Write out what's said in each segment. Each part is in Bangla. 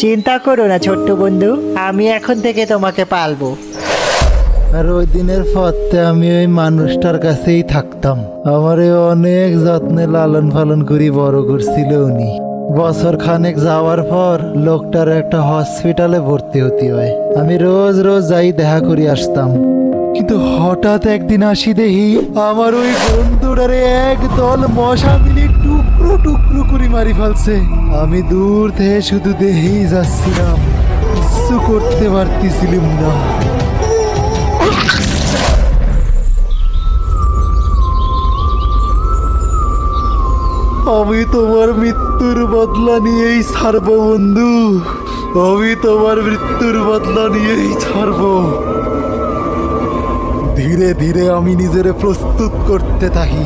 চিন্তা করো না ছোট্ট বন্ধু, আমি এখন থেকে তোমাকে পালবো। আর ওই দিনের পরতে আমি ওই মানুষটার কাছেই থাকতাম। আমারে অনেক যত্নে লালন পালন করি বড় করছিল উনি। বছর খানেক যাওয়ার পর লোকটার একটা হসপিটালে ভর্তি হতে হয়। আমি রোজ রোজ যাই দেখা করে আসতাম, কিন্তু হঠাৎ একদিন আসি দেখি আমার ওই বন্ধুটারে এক দল মশা মিলে টুকরো টুকরো করে মারি ফেলছে। আমি দূর থেকে শুধু দেখেই যাচ্ছিলাম, কিছু করতে পারতেছিলাম না। আমি তোমার মৃত্যুর বদলা নিয়েই ছাড়বো বন্ধু, আমি তোমার মৃত্যুর বদলা নিয়েই ছাড়বো। ধীরে ধীরে আমি নিজেরে প্রস্তুত করতে থাকি।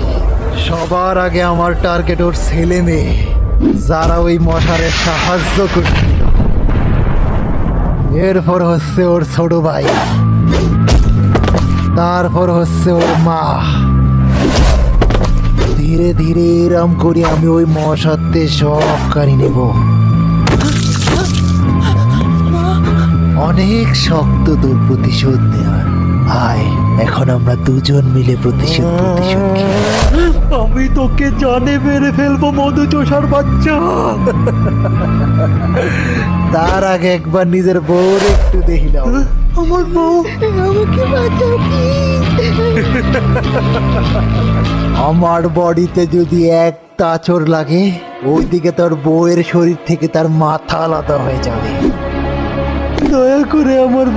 সবার আগে আমার টার্গেট ওর ছেলে মেয়ে, যারা ওই মশারে সাহায্য করছিল। এরপর হচ্ছে ওর ছোট ভাই, তারপর হচ্ছে ওর মা। ধীরে ধীরে এরম করে আমি ওই মশাতে সব কারি নেব। অনেক শক্ত তোর প্রতিশোধ নেওয়ার। আয়, এখন আমরা দুজন মিলে প্রতিশোধ আমি তোকে জানে মেরে ফেলবো মধু চোষার বাচ্চা। তার আগে একবার নিজের বউর একটু দেখিলাম। আমার বউ, আমাকে বাঁচাও প্লিজ। আমার বডিতে যদি একটা আঁচড় লাগে, ওইদিকে তোর বউয়ের শরীর থেকে তার মাথা আলাদা হয়ে যাবে। দয়া করে আমার